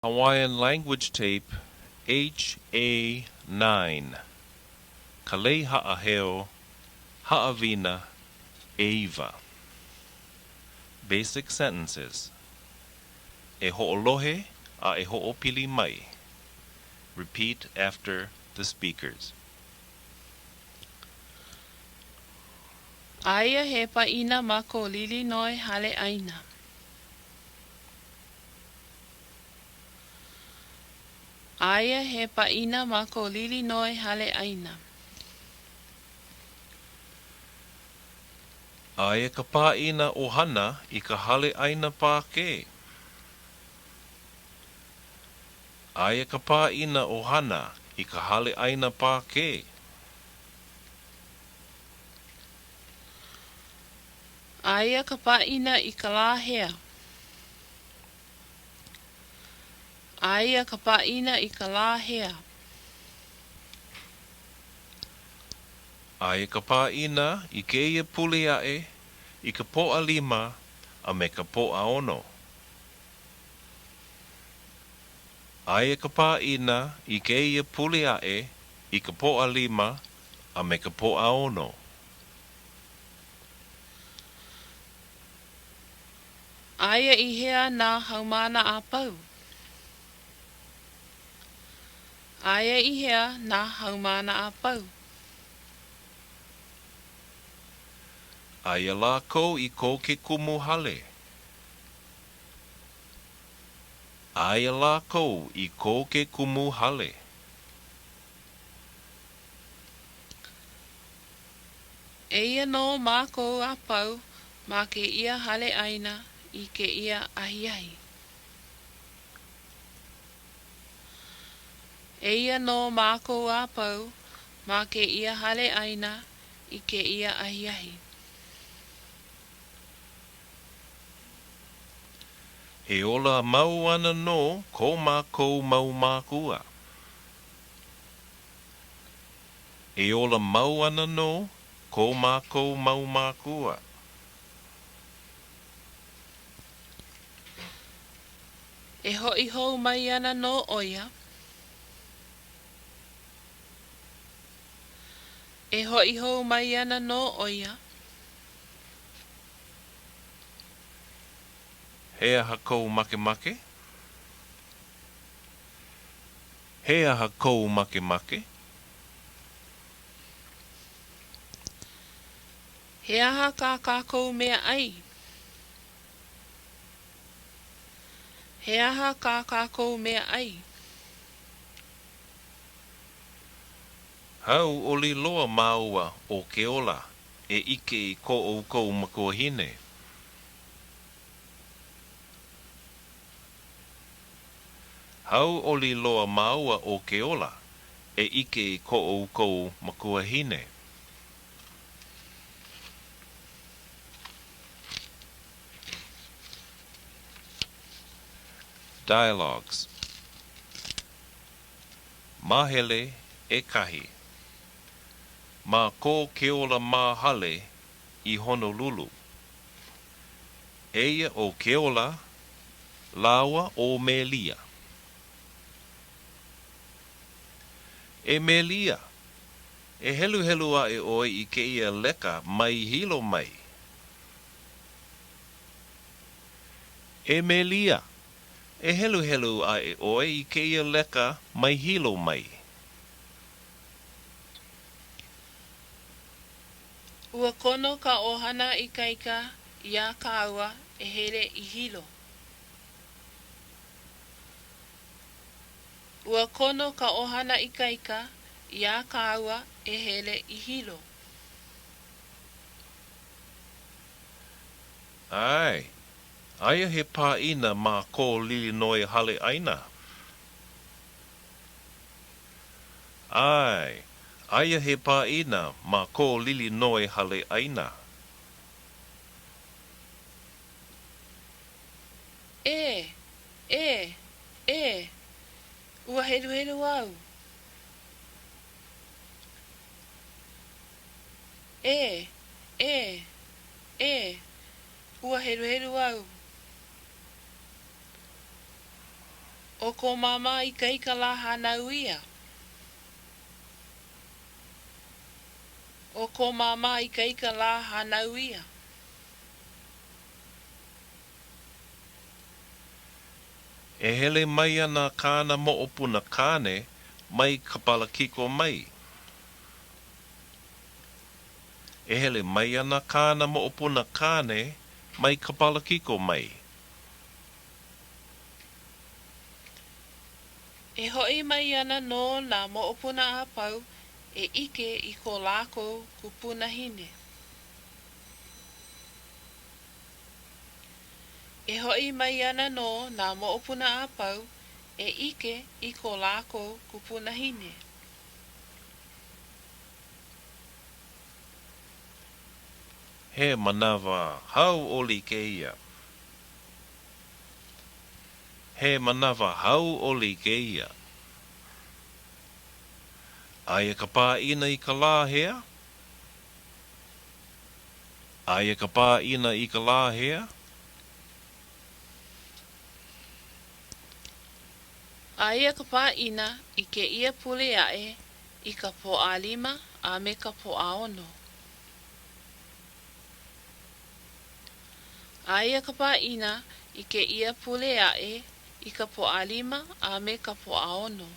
Hawaiian language tape HA9 Lei Haʻaheo, Haʻawina, ʻEiwa. Basic sentences. E hoʻolohe a e hoʻopili mai. Repeat after the speakers. Aia he paʻina ma ko Lilinoe hale ʻaina. Aia he paʻina ma ko Lilinoe hale ʻaina. Aia ka pāʻina ʻohana I ka hale ʻaina Pākē. Aia ka pāʻina ʻohana I ka hale ʻaina Pākē. Aia ka paʻina I ka lā hea. Aia ka paʻina I ka lā hea. Aia ka pāʻina I kēia pule aʻe I ka poʻa lima a me ka poʻa ono. Aia ka pāʻina I kēia pule aʻe I ka poʻa lima a me ka poʻa ono. Aia I hea nā haumana a pau. Aia I hea nā haumana a pau. Aia lākou I ko ke kumu hale. Aia lākou I ko ke kumu hale. Eia no mākou a pau ma ke ia hale ʻaina I ke ia ahiahi. Eia no mākou a pau ma ke ia hale ʻaina I ke ia ahiahi. He ola mau ana no ko mākou mau mākua. He ola mau ana no ko mākou mau mākua. E hoʻi hou mai ana no oia. E hoʻi hou mai ana no oia. He aha kou make make? He aha kou make make? He aha ka kākou mea ai. He aha ka kākou mea ai. Hau o Liloa māua o Keola e ike I ko o kou makuahine. Hau o Liloa māua o Keola e ike I ko o kou makuahine. Dialogues. Mahele e kahi. Ma ko Keola ma hale I Honolulu. Eia o Keola, lawa o Melia. E Melia, e helu helu a e oi I ke ia leka mai Hilo mai. E Melia, e helu helu a e oi I ke ia leka mai Hilo mai. Ua kono ka ohana I kaika ia ka aua e hele I Hilo. Ua kono ka ohana I kaika ia ka aua e hele I Hilo. Ai, aia he pāʻina ma ko Lilinoe hale ʻaina. Ai, aia he pāʻina ma ko Lilinoe hale ʻaina. E, ua helu helu au. E, ua helu helu au. O ko mama I ka la hanau ia. O ko mama I ka la hanau ia. E hele mai ana kāna moʻopuna kāne mai ka palakiko mai. E hele mai ana kāna moʻopuna kāne mai ka palakiko mai. E hoi mai ana no nā moʻopuna a pau e ike I ko lākou kupuna hine. E hoi mai ana no nā moʻopuna a pau e ike I ko lākou kupuna hine. He manawa hau oli ke ia. He manawa hau oli ke ia. Aia ka pāina I ka lā hea? Aia ka pāina I ka lā hea? Aia ka pāina I ke ia pule ae I ka poʻalima a me ka poʻaono. Aia ka pāina I ke ia pule ae I ka poʻalima a me ka poʻaono.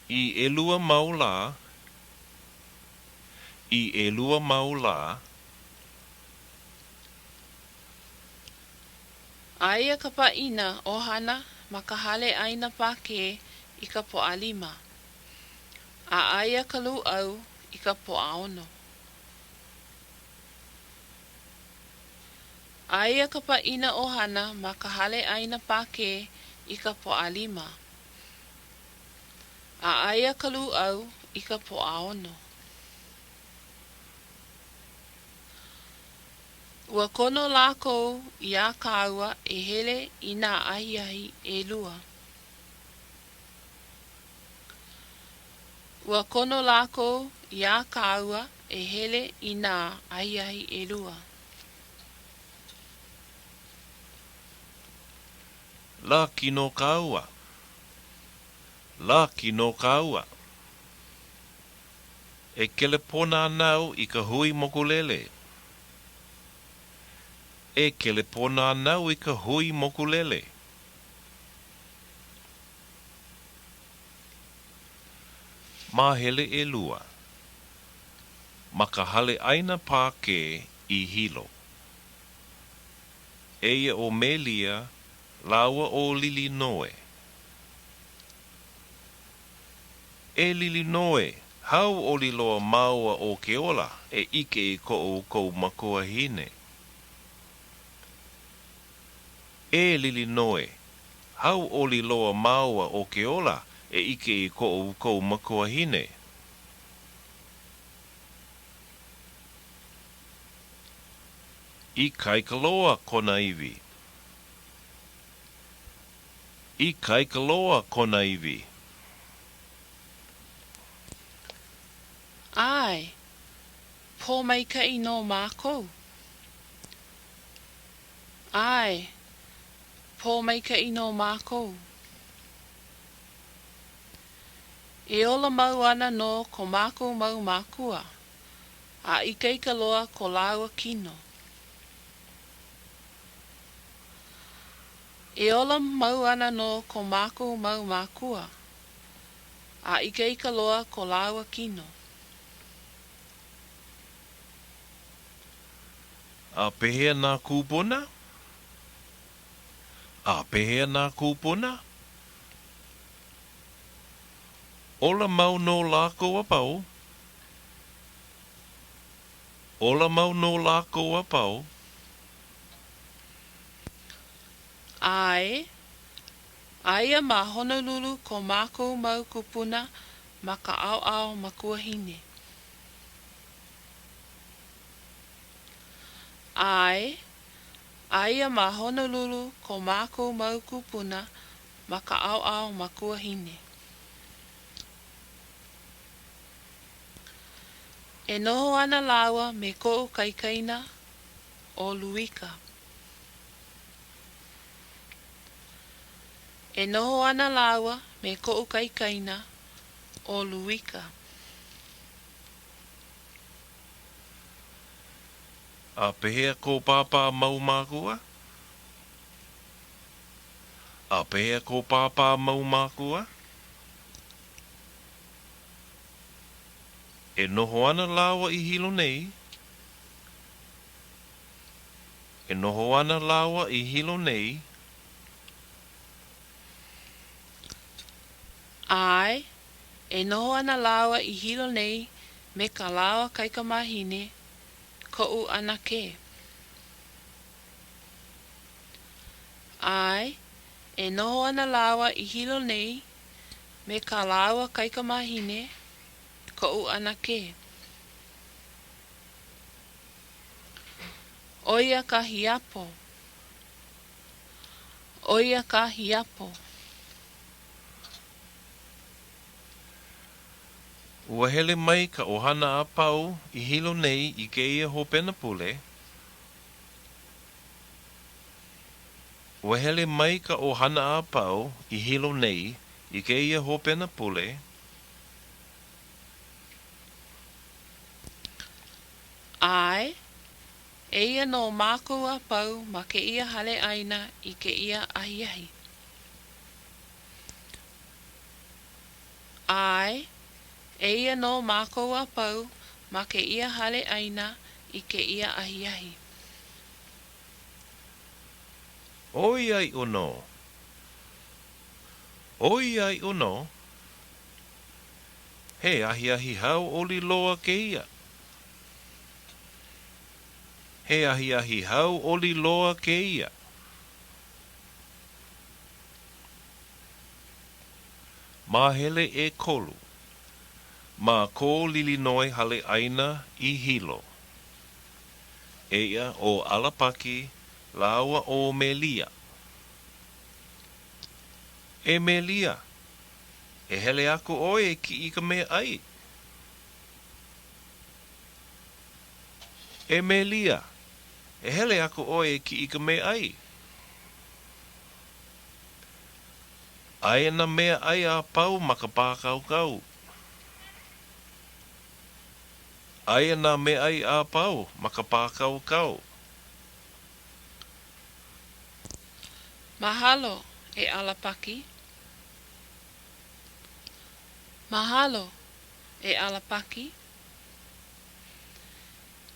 I elua mau lā. I elua mau lā. Aia ka pāina ohana ma ka hale ʻaina Pākē I ka poʻalima. A aia ka luʻau I ka poʻaono. Aia ka pāina ohana ma ka hale ʻaina Pākē I ka poʻalima. A aia ka luʻau I ka poʻaono. Ua kono lākou I a kāua e hele I nā ahiahi e lua. Ua kono lākou I a kāua e hele I nā ahiahi e lua. Laki no kaua. Laki no kaua. E kele pona anau I ka hui mokulele. E kele pona anau I ka hui mokulele. Mahele e lua. Ma ka hale ʻaina Pākē I Hilo. Eia o Melia, laua o Lilinoe. E Lilinoe, hau o liloa maua o Keola e ike I kou makua hine. E Lilinoe, hau o liloa maua o Keola e ike I kou makua hine. I kaikaloa kona iwi. I kaikaloa kona iwi. Ai, pō mai ka I no mākou. Ai, pō mai ka I no mākou. E ola mau ana no ko mākou mau mākua, a I kaikaloa ko laua kino. E ola mau ana no ko mākou mau mākua, a I kaikaloa ko laua kino. A pehea nā kūpuna? A pehea nā kūpuna? Ola mau no lākou apau. Ola mau no lākou apau. Ai, aia ma Honolulu ko mākou mau kupuna ma ka au makua hine. Ai, aia ma Honolulu ko mākou mau kupuna ma ka au makua hine. E noho ana lawa me ko kaikaina o luika. E noho ana lawa me ko kaikaina o luika. A pehea ko pāpā mau mākua? A pehea ko pāpā mau mākua? E noho ana lawa I hilo nei? E noho ana lawa I hilo nei? Ai, e noho ana lawa I hilo nei me ka lawa kaikamahine ko'u ana ke. Ai, e noho ana lawa I hilo nei me ka lawa kaikamahine ko'u ana ke. Oia ka hiapo. Oia ka hiapo. Ua hele mai ka ohana a pau I hilo nei I ke ia hopena pule. Ua hele mai ka ohana a pau I hilo nei I ke ia hopena pule. Ai, eia no mākou a pau ma ke ia hale ʻaina I ke ia ahiahi. Ai, eia no mākou a pau ma ke ia hale ʻaina I ke ia ahiahi. Oi ai ono. Oi ai ono. He ahi ahi hau o Liloa ke ia. He ahi ahi hau o Liloa ke ia. Ma hele e kolu. Ma ko Lilinoe hale ʻaina I Hilo. Eia o alapaki laua o Melia. E Melia. E hele aku oe ki I ka mea ai. E Melia. E hele aku oe ki I ka mea ai. Ai na mea ai a pau maka pākau kau. Ai na mea ai a pau maka pākau kau. Mahalo e alapaki. Mahalo e alapaki.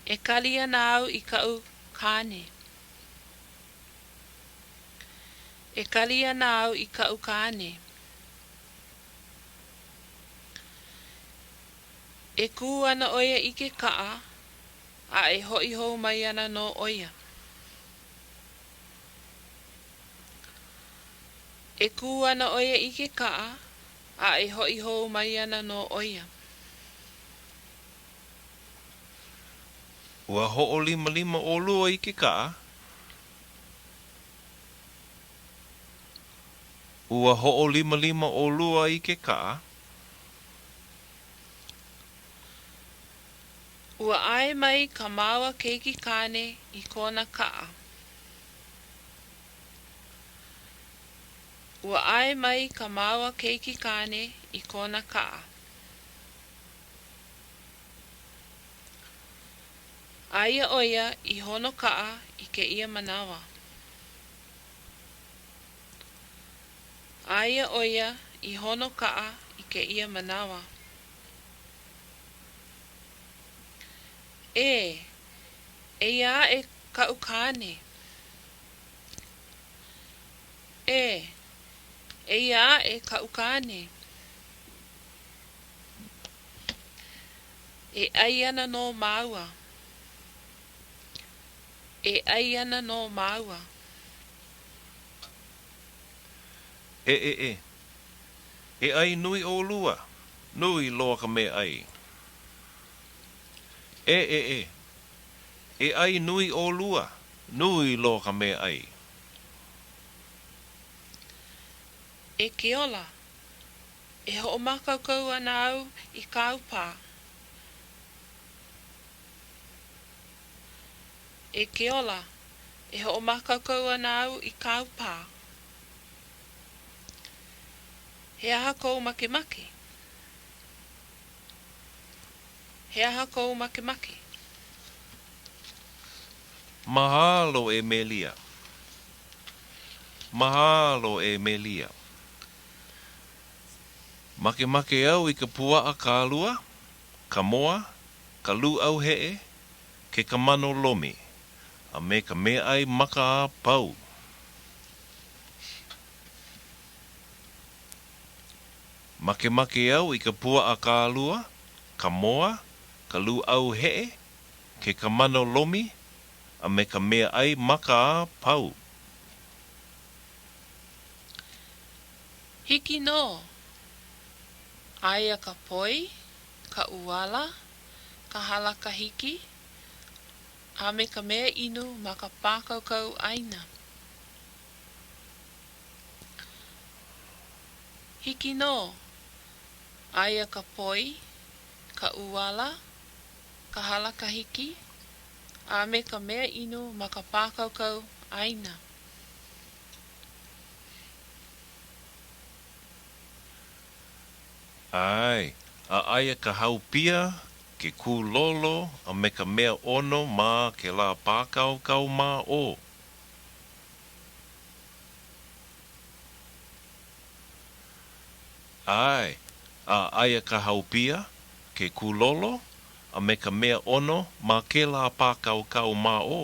E kalia nau I kau kane. E kalia nau I kau kane. E ku ana oia I ke kaa, a e hoi hou mai ana no oia. E ku ana oia I ke kaa, a e hoi hou mai ana no oia. Ua ho'o lima lima o lua I ke kaa. Ua ho'o lima lima o lua I ke kaa. Ua ai mai ka maua keiki kane I kona kaa. Ua ai mai ka maua keiki kane I kona kaa. Aia oia I hono kaa I ke ia manawa. Aia oia I hono kaa I ke ia manawa. E ia e kau kane. E ia e kau kane. E aiana no maua. E aiana no maua. E. E ai nui o lua. Nui loa ka me ai. E. E ai nui o lua. Nui loa ka me ai. E Keola. E ho makakau anau I kaupā. E Keola, e hoʻomākaukau ana au I kāu pā. He aha kou makemake. He aha kou makemake. Mahalo e melia. Mahalo e melia. Make au I ka puaʻa ka alua, ka moa, ka lu au heʻe, ke ka mano lomi, a me ka mea ai maka a pau. Make au I ka puaʻa ka alua, ka moa, ka lu au heʻe, ke ka mano lomi, a me ka mea ai maka a pau. Hiki no. Aia ka poi, ka uala, ka hala ka hiki, a me ka mea inu ma ka pākaukau ʻaina. Hiki no. Aia ka poi, ka uala, ka hala ka hiki, a me ka mea inu ma ka pākaukau ʻaina. Ai, a aia ka haupia, ke kūlolo, a me ka mea ono ma ke la pākaukau mā o. Ai, a aia ka haupia, ke kūlolo, a me ka mea ono ma ke la pākaukau mā o.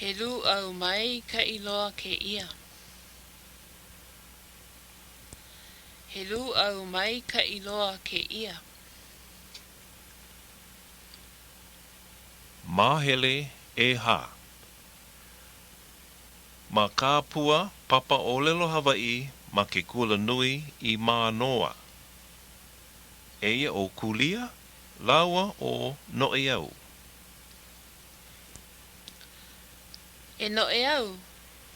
He lu au mai ka iloa ke ia. He lu au mai ka iloa ke ia. Māhele e hā. Ma kāpua papa o ʻElelo Hawaiʻi ma ke kula nui I Mānoa. Eia o kulia, laua o noʻe au. E no e au,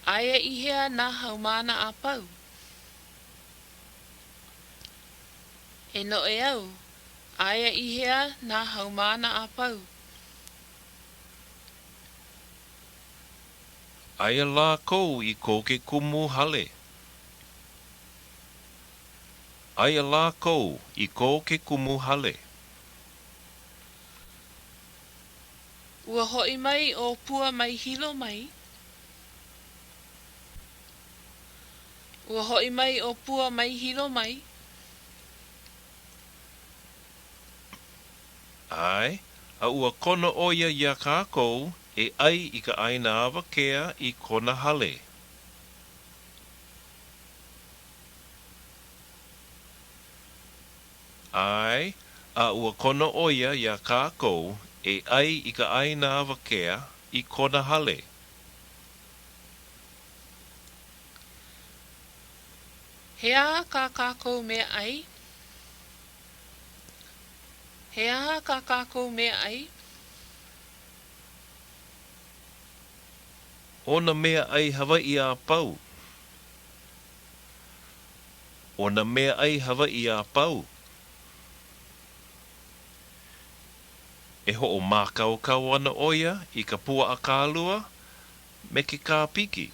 aia I hea nā haumana a pau. E no e au, aia I hea nā haumana a pau. Aia la kou I ko ke kumu hale. Aia la kou I ko ke kumu hale. Ua hoi mai o pua mai hilo mai. Ua hoi mai o pua mai hilo mai. Ai, a ua kono oia ia kākou e ai I ka ʻaina awakea I kona hale. Ai, a ua kono oia ia kākou e ai I ka ʻaina awakea I kona hale. He aha ka kākou mea ai? He aha ka kākou mea ai? Ona mea ai Hawaiʻi a pau. Ona mea ai Hawaiʻi a pau. E hoʻo mākaukau ana oia I ka puaʻa kālua me ke kāpiki.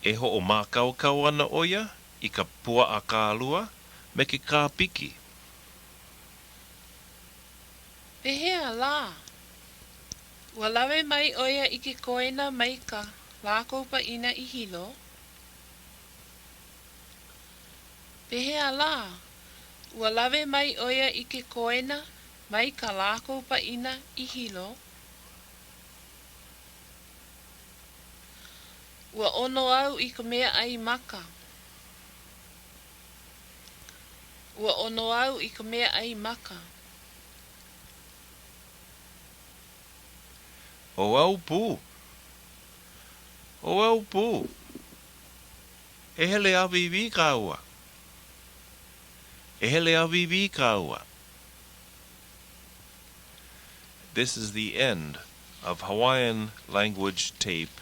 E hoʻo mākaukau ana oia I ka puaʻa kālua me ke kāpiki. Pehea la. Ua lawe mai oia I ke koena mai ka lākou paʻina I Hilo. Pehea la. Ua lawe mai oia I ke koena mai ka lākou paʻina I Hilo. Ua ono au I ka mea ai maka. Ua ono au I ka mea ai maka. O au pū. O au pū. E hele awiwi ka ua. E hele awiwi ka ua. This is the end of Hawaiian language tape